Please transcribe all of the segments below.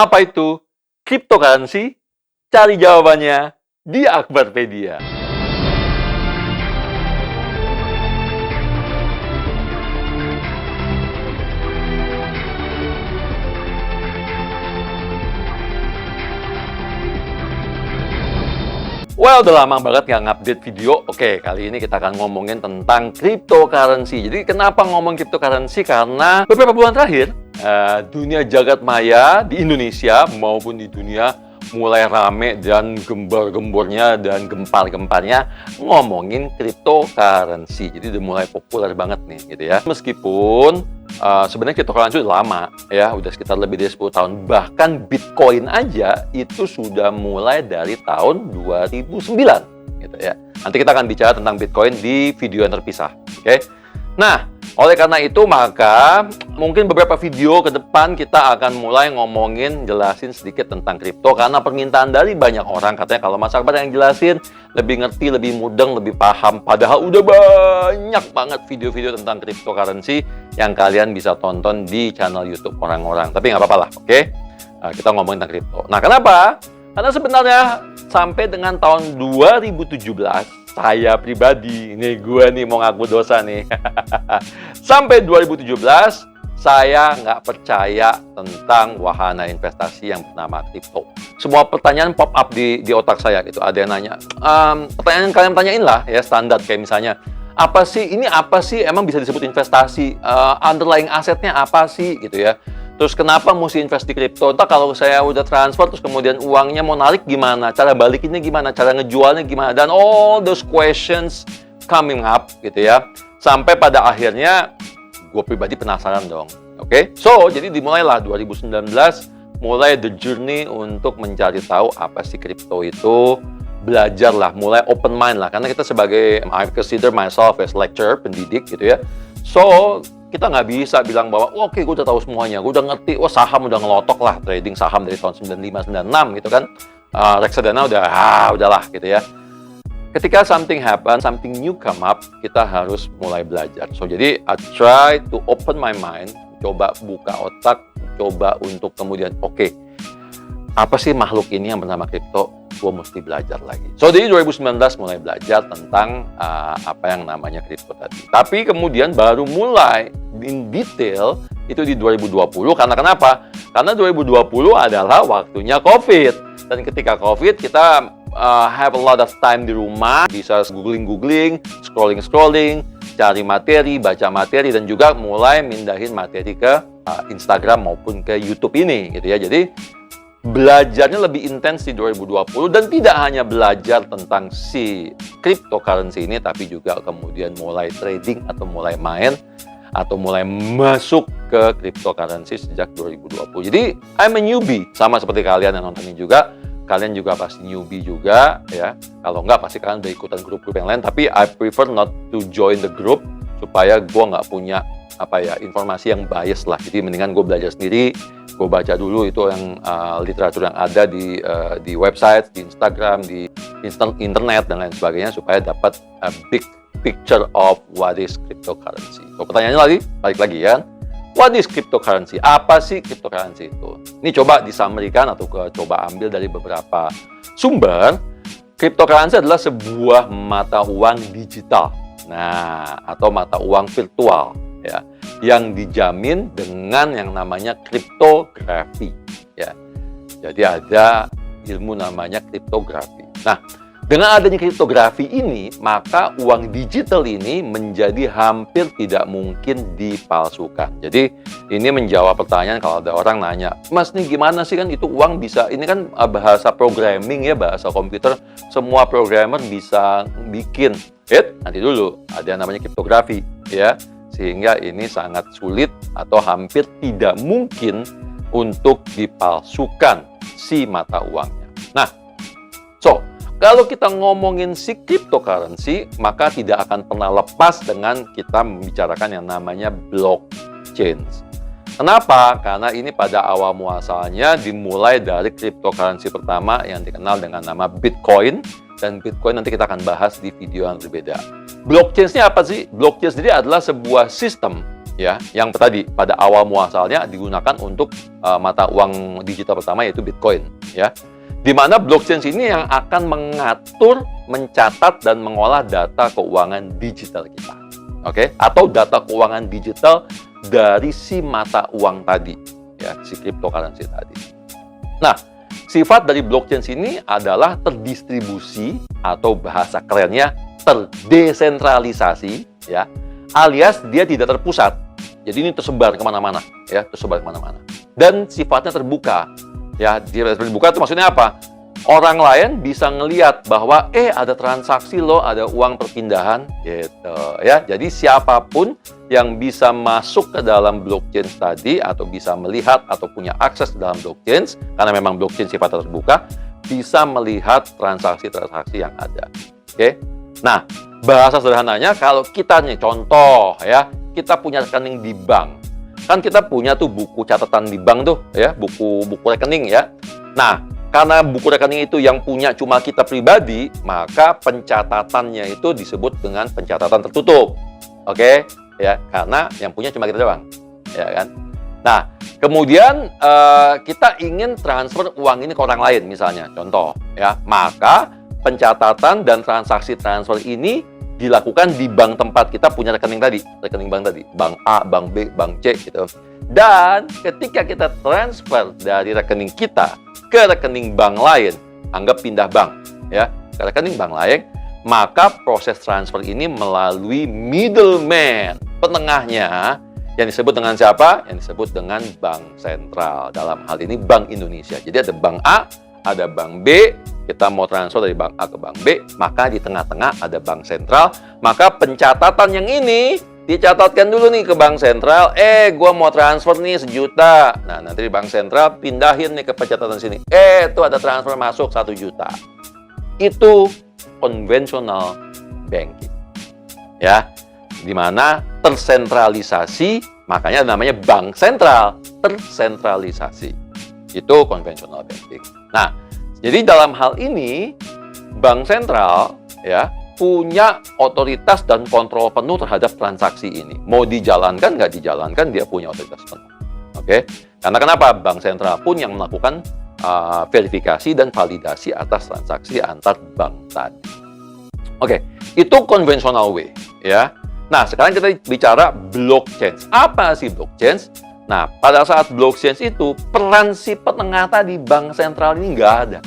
Apa itu cryptocurrency? Cari jawabannya di Akbarpedia. Well, udah lama banget nggak ngupdate video. Oke, kali ini kita akan ngomongin tentang cryptocurrency. Jadi kenapa ngomong cryptocurrency? Karena beberapa bulan terakhir, dunia jagat maya di Indonesia maupun di dunia mulai rame dan gembar-gembornya dan gempar-gemparnya ngomongin cryptocurrency. Jadi udah mulai populer banget nih, gitu ya. Meskipun sebenarnya cryptocurrency udah lama, ya, udah sekitar lebih dari 10 tahun. Bahkan Bitcoin aja itu sudah mulai dari tahun 2009, gitu ya. Nanti kita akan bicara tentang Bitcoin di video yang terpisah, oke? Nah, oleh karena itu maka mungkin beberapa video ke depan kita akan mulai ngomongin, jelasin sedikit tentang kripto karena permintaan dari banyak orang katanya kalau Mas Akbar yang jelasin lebih ngerti, lebih mudeng, lebih paham. Padahal udah banyak banget video-video tentang cryptocurrency yang kalian bisa tonton di channel YouTube orang-orang. Tapi nggak apa-apa lah, oke? Kita ngomongin tentang kripto. Nah, kenapa? Karena sebenarnya sampai dengan tahun 2017 saya pribadi, gue nih mau ngaku dosa nih. Sampai 2017, saya nggak percaya tentang wahana investasi yang bernama kripto. Semua pertanyaan pop up di otak saya gitu. Ada yang nanya, pertanyaan yang kalian tanyain lah ya, standar kayak misalnya, apa sih, ini apa sih, emang bisa disebut investasi? Underlying asetnya apa sih gitu ya? Terus kenapa mesti invest di kripto? Entah kalau saya udah transfer, terus kemudian uangnya mau narik gimana? Cara balikinnya gimana? Cara ngejualnya gimana? Dan all those questions coming up gitu ya. Sampai pada akhirnya, gue pribadi penasaran dong. Oke? So, jadi dimulailah 2019, mulai the journey untuk mencari tahu apa sih kripto itu. Belajarlah, mulai open mind lah. Karena kita sebagai, I consider myself as lecturer, pendidik gitu ya. So, kita nggak bisa bilang bahwa oke, gue udah tahu semuanya, gue udah ngerti, saham udah ngelotok lah, trading saham dari tahun 95-96 gitu kan, reksadana udahlah gitu ya. Ketika something happen, something new come up, kita harus mulai belajar. So jadi I try to open my mind, coba buka otak, coba untuk kemudian oke, apa sih makhluk ini yang bernama kripto? Gue mesti belajar lagi. So, jadi 2019 mulai belajar tentang apa yang namanya kripto tadi. Tapi kemudian baru mulai in detail itu di 2020. Karena kenapa? Karena 2020 adalah waktunya COVID. Dan ketika COVID, kita have a lot of time di rumah. Bisa googling, scrolling, cari materi, baca materi, dan juga mulai mindahin materi ke Instagram maupun ke YouTube ini. Gitu ya. Jadi, belajarnya lebih intens di 2020 dan tidak hanya belajar tentang si cryptocurrency ini, tapi juga kemudian mulai trading atau mulai main atau mulai masuk ke cryptocurrency sejak 2020. Jadi I'm a newbie, sama seperti kalian yang nonton ini juga. Kalian juga pasti newbie juga ya. Kalau enggak pasti kalian udah ikutan grup-grup yang lain, tapi I prefer not to join the group supaya gue nggak punya informasi yang bias lah. Jadi mendingan gue belajar sendiri, gue baca dulu itu yang literatur yang ada di website, di Instagram, di internet dan lain sebagainya supaya dapat a big picture of what is cryptocurrency. So pertanyaannya balik lagi ya, what is cryptocurrency? Apa sih cryptocurrency itu? Ini coba disamerikan atau coba ambil dari beberapa sumber. Cryptocurrency adalah sebuah mata uang digital, atau mata uang virtual ya, yang dijamin dengan yang namanya kriptografi ya. Jadi ada ilmu namanya kriptografi. Nah, dengan adanya kriptografi ini, maka uang digital ini menjadi hampir tidak mungkin dipalsukan. Jadi ini menjawab pertanyaan kalau ada orang nanya, Mas, ini gimana sih, kan itu uang bisa, ini kan bahasa programming ya, bahasa komputer, semua programmer bisa bikin. Nanti dulu, ada yang namanya kriptografi ya. Sehingga ini sangat sulit atau hampir tidak mungkin untuk dipalsukan si mata uangnya. Nah, so, kalau kita ngomongin si cryptocurrency, maka tidak akan pernah lepas dengan kita membicarakan yang namanya blockchain. Kenapa? Karena ini pada awal muasalnya dimulai dari cryptocurrency pertama yang dikenal dengan nama Bitcoin. Dan Bitcoin nanti kita akan bahas di video yang berbeda. Blockchain-nya apa sih? Blockchain sendiri adalah sebuah sistem ya, yang tadi pada awal muasalnya digunakan untuk mata uang digital pertama yaitu Bitcoin, ya. Di mana blockchain ini yang akan mengatur, mencatat dan mengolah data keuangan digital kita. Oke, atau data keuangan digital dari si mata uang tadi, ya, si cryptocurrency tadi. Nah, sifat dari blockchain ini adalah terdistribusi atau bahasa kerennya terdesentralisasi, ya, alias dia tidak terpusat. Jadi ini tersebar kemana-mana, ya, tersebar kemana-mana. Dan sifatnya terbuka, ya, dia terbuka itu maksudnya apa? Orang lain bisa ngelihat bahwa ada transaksi loh, ada uang perpindahan, gitu, ya. Jadi siapapun yang bisa masuk ke dalam blockchain tadi atau bisa melihat atau punya akses ke dalam blockchain, karena memang blockchain sifatnya terbuka, bisa melihat transaksi-transaksi yang ada. Oke. Nah, bahasa sederhananya kalau kita nih contoh, ya, kita punya rekening di bank. Kan kita punya tuh buku catatan di bank tuh, ya, buku rekening, ya. Nah, karena buku rekening itu yang punya cuma kita pribadi, maka pencatatannya itu disebut dengan pencatatan tertutup. Oke, ya, karena yang punya cuma kita doang, ya kan? Nah, kemudian kita ingin transfer uang ini ke orang lain misalnya, contoh, ya, maka pencatatan dan transaksi transfer ini dilakukan di bank tempat kita punya rekening tadi, rekening bank tadi, bank A, bank B, bank C, gitu. Dan ketika kita transfer dari rekening kita ke rekening bank lain, anggap pindah bank, ya, ke rekening bank lain, maka proses transfer ini melalui middleman, penengahnya, yang disebut dengan siapa? Yang disebut dengan bank sentral, dalam hal ini Bank Indonesia. Jadi ada bank A, ada bank B, kita mau transfer dari bank A ke bank B, maka di tengah-tengah ada bank sentral, maka pencatatan yang ini dicatatkan dulu nih ke bank sentral, gua mau transfer nih 1 juta. Nah, nanti di bank sentral pindahin nih ke pencatatan sini. Itu ada transfer masuk 1 juta. Itu konvensional banking. Ya, di mana tersentralisasi, makanya namanya bank sentral, tersentralisasi. Itu konvensional banking. Nah, jadi dalam hal ini bank sentral, ya, punya otoritas dan kontrol penuh terhadap transaksi ini. Mau dijalankan, nggak dijalankan, dia punya otoritas penuh. Oke? Karena kenapa? Bank sentral pun yang melakukan verifikasi dan validasi atas transaksi antar bank tadi. Oke, itu konvensional way, ya. Nah, sekarang kita bicara blockchain. Apa sih blockchain? Nah, pada saat blockchain itu, peran si penengah tadi, bank sentral ini nggak ada,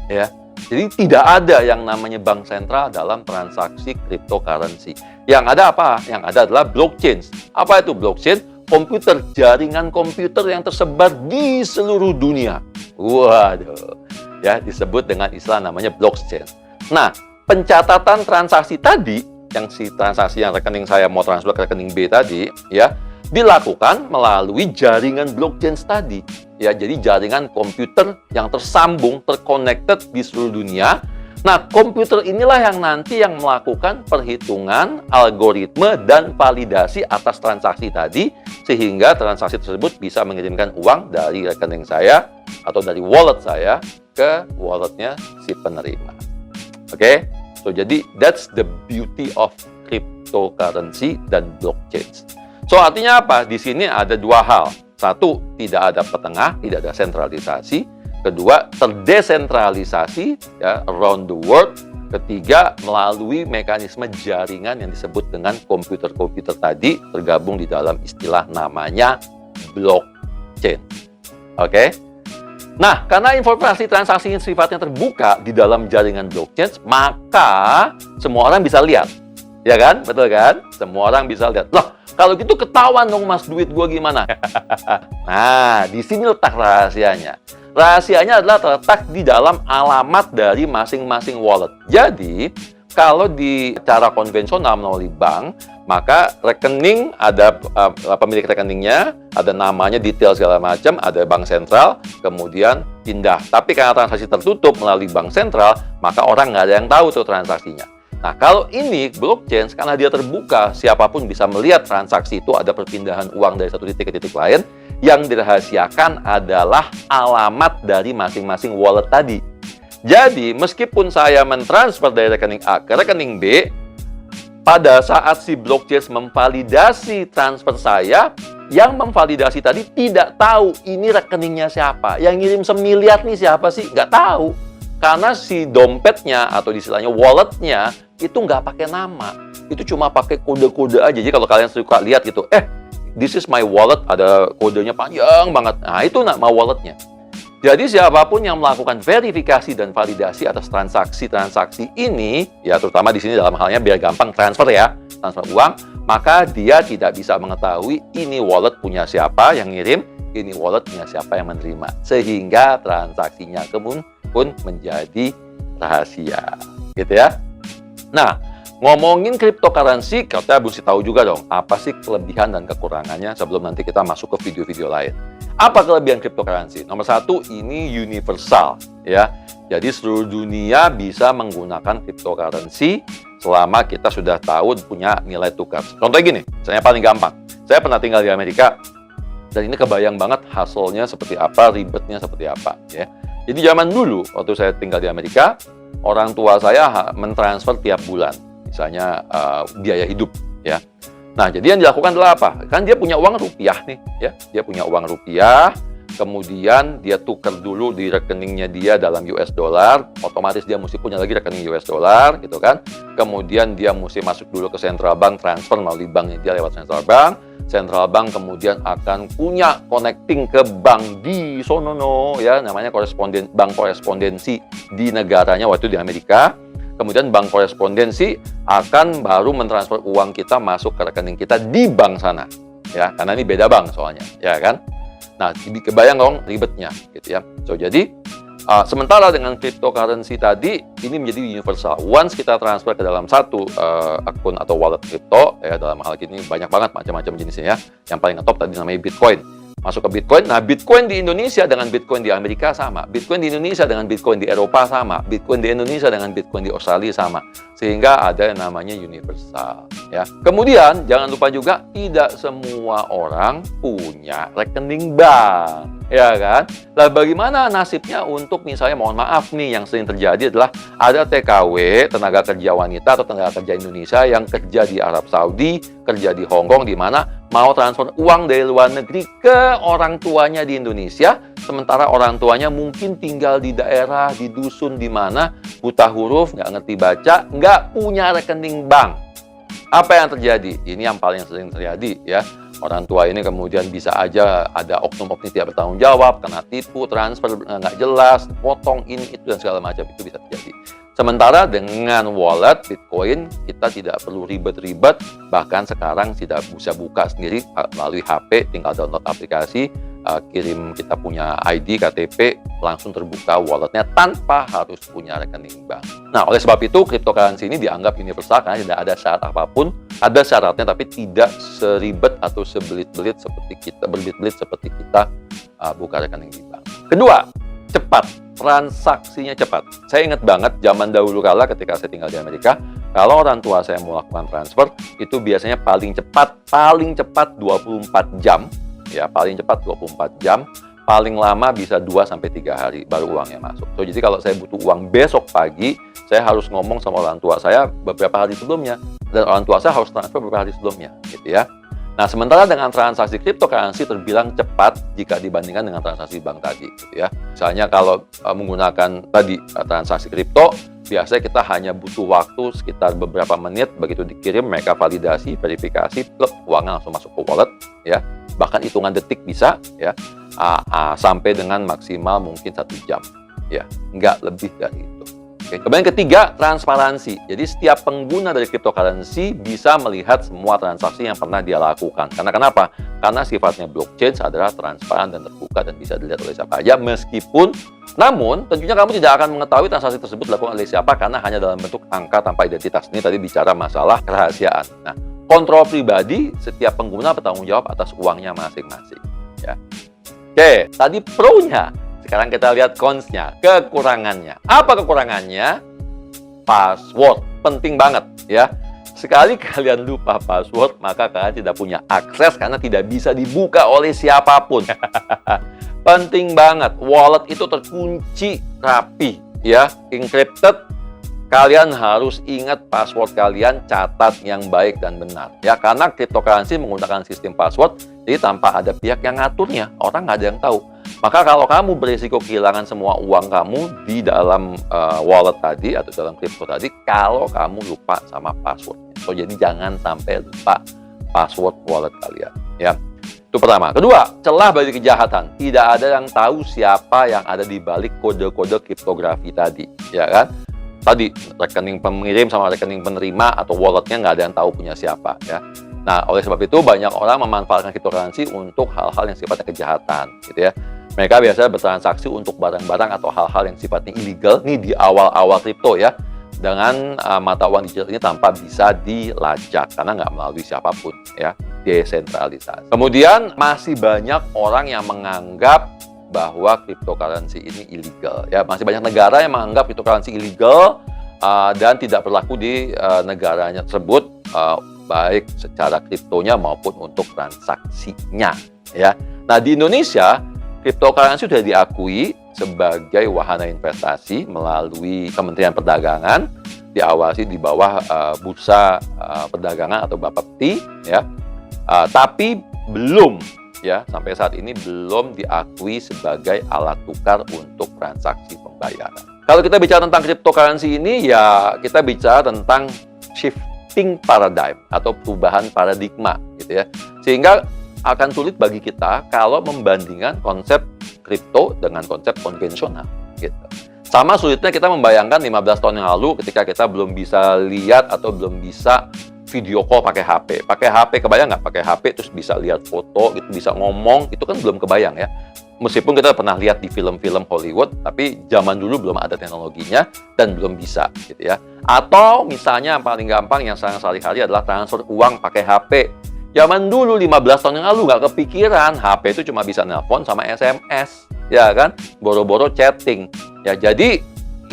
ya. Jadi tidak ada yang namanya bank sentral dalam transaksi cryptocurrency. Yang ada apa? Yang ada adalah blockchain. Apa itu blockchain? Komputer, jaringan komputer yang tersebar di seluruh dunia. Waduh, ya, disebut dengan istilah namanya blockchain. Nah, pencatatan transaksi tadi, yang si transaksi yang rekening saya mau transfer ke rekening B tadi, ya, dilakukan melalui jaringan blockchain tadi. Ya, jadi jaringan komputer yang tersambung, terconnected di seluruh dunia. Nah, komputer inilah yang nanti yang melakukan perhitungan, algoritme, dan validasi atas transaksi tadi, sehingga transaksi tersebut bisa mengirimkan uang dari rekening saya atau dari wallet saya ke walletnya si penerima. Oke? So, jadi that's the beauty of cryptocurrency dan blockchain. So, artinya apa? Di sini ada dua hal. Satu, tidak ada petengah, tidak ada sentralisasi. Kedua, terdesentralisasi, ya, around the world. Ketiga, melalui mekanisme jaringan yang disebut dengan komputer-komputer tadi, tergabung di dalam istilah namanya blockchain. Oke? Nah, karena informasi transaksi yang sifatnya terbuka di dalam jaringan blockchain, maka semua orang bisa lihat. Ya kan? Betul kan? Semua orang bisa lihat. Loh, kalau gitu ketahuan dong, Mas, duit gua gimana? Nah, di sini letak rahasianya. Rahasianya adalah terletak di dalam alamat dari masing-masing wallet. Jadi, kalau di cara konvensional melalui bank, maka rekening ada pemilik rekeningnya, ada namanya, detail segala macam, ada bank sentral, kemudian pindah. Tapi karena transaksi tertutup melalui bank sentral, maka orang nggak ada yang tahu tuh transaksinya. Nah, kalau ini blockchain, karena dia terbuka, siapapun bisa melihat transaksi itu, ada perpindahan uang dari satu titik ke titik lain. Yang dirahasiakan adalah alamat dari masing-masing wallet tadi. Jadi, meskipun saya mentransfer dari rekening A ke rekening B, pada saat si blockchain memvalidasi transfer saya, yang memvalidasi tadi tidak tahu ini rekeningnya siapa. Yang ngirim semiliar nih siapa sih? Nggak tahu. Karena si dompetnya atau istilahnya walletnya itu nggak pakai nama. Itu cuma pakai kode-kode aja. Jadi kalau kalian suka lihat gitu, this is my wallet, ada kodenya panjang banget. Nah, itu nama walletnya. Jadi siapapun yang melakukan verifikasi dan validasi atas transaksi-transaksi ini, ya terutama di sini dalam halnya biar gampang transfer ya, transfer uang, maka dia tidak bisa mengetahui ini wallet punya siapa yang ngirim, ini wallet punya siapa yang menerima. Sehingga transaksinya pun menjadi rahasia. Gitu ya. Nah, ngomongin cryptocurrency, kita mesti tahu juga dong, apa sih kelebihan dan kekurangannya sebelum nanti kita masuk ke video-video lain. Apa kelebihan cryptocurrency? Nomor satu, ini universal, ya. Jadi seluruh dunia bisa menggunakan cryptocurrency selama kita sudah tahu punya nilai tukar. Contohnya gini, misalnya paling gampang. Saya pernah tinggal di Amerika, dan ini kebayang banget hasilnya seperti apa, ribetnya seperti apa, ya. Jadi zaman dulu, waktu saya tinggal di Amerika, orang tua saya mentransfer tiap bulan. Misalnya biaya hidup, ya. Nah, jadi yang dilakukan adalah apa? Kan dia punya uang rupiah nih, ya. Dia punya uang rupiah, kemudian dia tukar dulu di rekeningnya dia dalam US dollar, otomatis dia mesti punya lagi rekening US dollar, gitu kan. Kemudian dia mesti masuk dulu ke central bank, transfer melalui banknya dia lewat central bank. Central bank kemudian akan punya connecting ke bank di sono, ya, namanya bank korespondensi di negaranya, waktu di Amerika. Kemudian bank korespondensi akan baru mentransfer uang kita masuk ke rekening kita di bank sana, ya, karena ini beda bank soalnya, ya kan. Nah, jadi kebayang dong ribetnya, gitu ya. So jadi sementara dengan cryptocurrency tadi ini menjadi universal. Once kita transfer ke dalam satu akun atau wallet crypto, ya, dalam hal ini banyak banget macam-macam jenisnya, ya. Yang paling ngetop tadi namanya Bitcoin. Masuk ke Bitcoin. Nah, Bitcoin di Indonesia dengan Bitcoin di Amerika sama. Bitcoin di Indonesia dengan Bitcoin di Eropa sama. Bitcoin di Indonesia dengan Bitcoin di Australia sama. Sehingga ada yang namanya universal, ya. Kemudian jangan lupa juga tidak semua orang punya rekening bank, ya kan? Lah bagaimana nasibnya untuk misalnya, mohon maaf nih, yang sering terjadi adalah ada TKW, tenaga kerja wanita atau tenaga kerja Indonesia yang kerja di Arab Saudi, kerja di Hong Kong, di mana mau transfer uang dari luar negeri ke orang tuanya di Indonesia, sementara orang tuanya mungkin tinggal di daerah, di dusun, di mana buta huruf, nggak ngerti baca, nggak punya rekening bank. Apa yang terjadi? Ini yang paling sering terjadi, ya. Orang tua ini kemudian bisa aja ada oknum-oknum tidak bertanggung jawab, kena tipu, transfer nggak jelas, potong ini, itu, dan segala macam. Itu bisa terjadi. Sementara dengan wallet Bitcoin, kita tidak perlu ribet-ribet, bahkan sekarang tidak bisa buka sendiri melalui HP, tinggal download aplikasi, kirim kita punya ID, KTP, langsung terbuka walletnya tanpa harus punya rekening bank. Nah, oleh sebab itu, cryptocurrency ini dianggap universal karena tidak ada syarat apapun. Ada syaratnya, tapi tidak seribet atau sebelit-belit seperti kita buka rekening di bank. Kedua, cepat. Transaksinya cepat. Saya ingat banget zaman dahulu kala ketika saya tinggal di Amerika, kalau orang tua saya mau melakukan transfer, itu biasanya paling cepat 24 jam, ya, paling cepat 24 jam, paling lama bisa 2-3 hari baru uangnya masuk. So, jadi kalau saya butuh uang besok pagi, saya harus ngomong sama orang tua saya beberapa hari sebelumnya, dan orang tua saya harus transfer beberapa hari sebelumnya, gitu ya. Nah, sementara dengan transaksi cryptocurrency terbilang cepat jika dibandingkan dengan transaksi bank tadi, gitu ya. Misalnya kalau menggunakan tadi transaksi kripto, biasanya kita hanya butuh waktu sekitar beberapa menit, begitu dikirim mereka validasi, verifikasi, plek, uangnya langsung masuk ke wallet, ya. Bahkan hitungan detik bisa, ya, sampai dengan maksimal mungkin 1 jam, ya, nggak lebih dari itu. Oke. Kemudian ketiga, transparansi. Jadi setiap pengguna dari cryptocurrency bisa melihat semua transaksi yang pernah dia lakukan. Karena kenapa? Karena sifatnya blockchain adalah transparan dan terbuka dan bisa dilihat oleh siapa aja. Namun tentunya kamu tidak akan mengetahui transaksi tersebut dilakukan oleh siapa karena hanya dalam bentuk angka tanpa identitas. Ini tadi bicara masalah kerahasiaan. Nah, kontrol pribadi, setiap pengguna bertanggung jawab atas uangnya masing-masing. Ya. Oke, tadi pro-nya. Sekarang kita lihat cons-nya, kekurangannya. Apa kekurangannya? Password, penting banget, ya. Sekali kalian lupa password, maka kalian tidak punya akses karena tidak bisa dibuka oleh siapapun. Penting banget, wallet itu terkunci rapi, ya, encrypted, kalian harus ingat password kalian, catat yang baik dan benar. Ya, karena cryptocurrency menggunakan sistem password, jadi tanpa ada pihak yang ngaturnya, orang nggak ada yang tahu. Maka kalau kamu berisiko kehilangan semua uang kamu di dalam wallet tadi atau dalam crypto tadi, kalau kamu lupa sama passwordnya. So, jadi jangan sampai lupa password wallet kalian. Ya, itu pertama. Kedua, celah bagi kejahatan. Tidak ada yang tahu siapa yang ada di balik kode-kode kriptografi tadi, ya kan? Tadi rekening pengirim sama rekening penerima atau walletnya nggak ada yang tahu punya siapa, ya. Nah, oleh sebab itu banyak orang memanfaatkan cryptocurrency untuk hal-hal yang sifatnya kejahatan, gitu ya. Mereka biasanya bertransaksi untuk barang-barang atau hal-hal yang sifatnya ilegal nih di awal-awal kripto, ya, dengan mata uang digital ini tanpa bisa dilacak karena nggak melalui siapapun, ya, desentralisasi. Kemudian masih banyak orang yang menganggap bahwa cryptocurrency ini ilegal, ya. Masih banyak negara yang menganggap cryptocurrency ilegal dan tidak berlaku di negaranya tersebut, baik secara kriptonya maupun untuk transaksinya, ya. Nah, di Indonesia cryptocurrency sudah diakui sebagai wahana investasi melalui Kementerian Perdagangan, diawasi di bawah Bursa Perdagangan atau Bapepti, ya. Tapi belum, ya, sampai saat ini belum diakui sebagai alat tukar untuk transaksi pembayaran. Kalau kita bicara tentang cryptocurrency ini, ya kita bicara tentang shifting paradigm atau perubahan paradigma, gitu ya. Sehingga akan sulit bagi kita kalau membandingkan konsep kripto dengan konsep konvensional, gitu. Sama sulitnya kita membayangkan 15 tahun yang lalu ketika kita belum bisa lihat atau belum bisa video call pakai HP. Pakai HP, kebayang nggak? Pakai HP terus bisa lihat foto, gitu, bisa ngomong, itu kan belum kebayang, ya. Meskipun kita pernah lihat di film-film Hollywood, tapi zaman dulu belum ada teknologinya dan belum bisa, gitu ya. Atau misalnya yang paling gampang yang sehari-hari adalah transfer uang pakai HP. Zaman dulu 15 tahun yang lalu nggak kepikiran, HP itu cuma bisa nelpon sama SMS, ya kan? Boro-boro chatting. Ya, jadi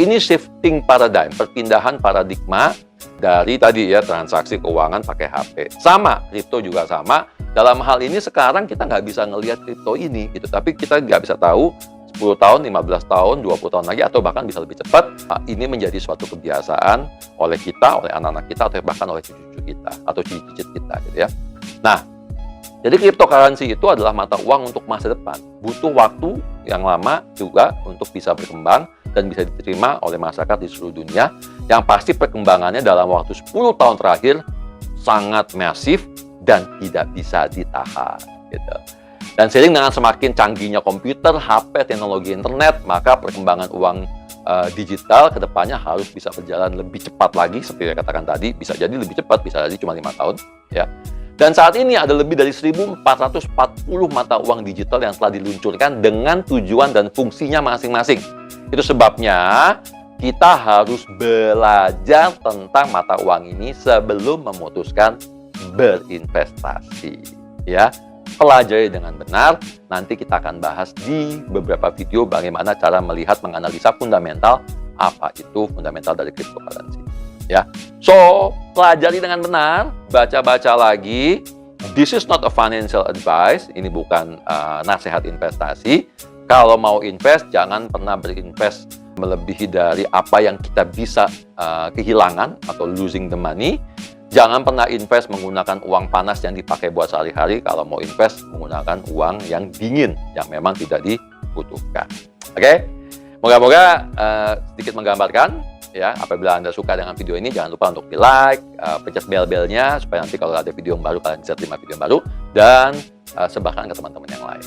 ini shifting paradigm, perpindahan paradigma dari tadi, ya, transaksi keuangan pakai HP. Sama, kripto juga sama. Dalam hal ini sekarang kita nggak bisa ngelihat kripto ini, gitu. Tapi kita nggak bisa tahu 10 tahun, 15 tahun, 20 tahun lagi, atau bahkan bisa lebih cepat, ini menjadi suatu kebiasaan oleh kita, oleh anak-anak kita, atau bahkan oleh cucu-cucu kita, atau cicit kita, gitu ya. Nah, jadi cryptocurrency itu adalah mata uang untuk masa depan. Butuh waktu yang lama juga untuk bisa berkembang dan bisa diterima oleh masyarakat di seluruh dunia. Yang pasti perkembangannya dalam waktu 10 tahun terakhir sangat masif dan tidak bisa ditahan, gitu. Dan seiring dengan semakin canggihnya komputer, HP, teknologi internet, maka perkembangan uang digital ke depannya harus bisa berjalan lebih cepat lagi. Seperti yang katakan tadi, bisa jadi lebih cepat, bisa jadi cuma 5 tahun, ya. Dan saat ini ada lebih dari 1.440 mata uang digital yang telah diluncurkan dengan tujuan dan fungsinya masing-masing. Itu sebabnya kita harus belajar tentang mata uang ini sebelum memutuskan berinvestasi, ya. Pelajari dengan benar. Nanti kita akan bahas di beberapa video bagaimana cara melihat, menganalisa fundamental, apa itu fundamental dari cryptocurrency, ya. So, pelajari dengan benar, baca-baca lagi. This is not a financial advice. Ini bukan nasihat investasi. Kalau mau invest, jangan pernah berinvest melebihi dari apa yang kita bisa kehilangan atau losing the money. Jangan pernah invest menggunakan uang panas yang dipakai buat sehari-hari. Kalau mau invest, menggunakan uang yang dingin, yang memang tidak dibutuhkan. Oke? Moga-moga sedikit menggambarkan, ya. Apabila Anda suka dengan video ini, jangan lupa untuk di-like, pencet bel-belnya, supaya nanti kalau ada video yang baru, kalian bisa terima video yang baru, dan sebarkan ke teman-teman yang lain.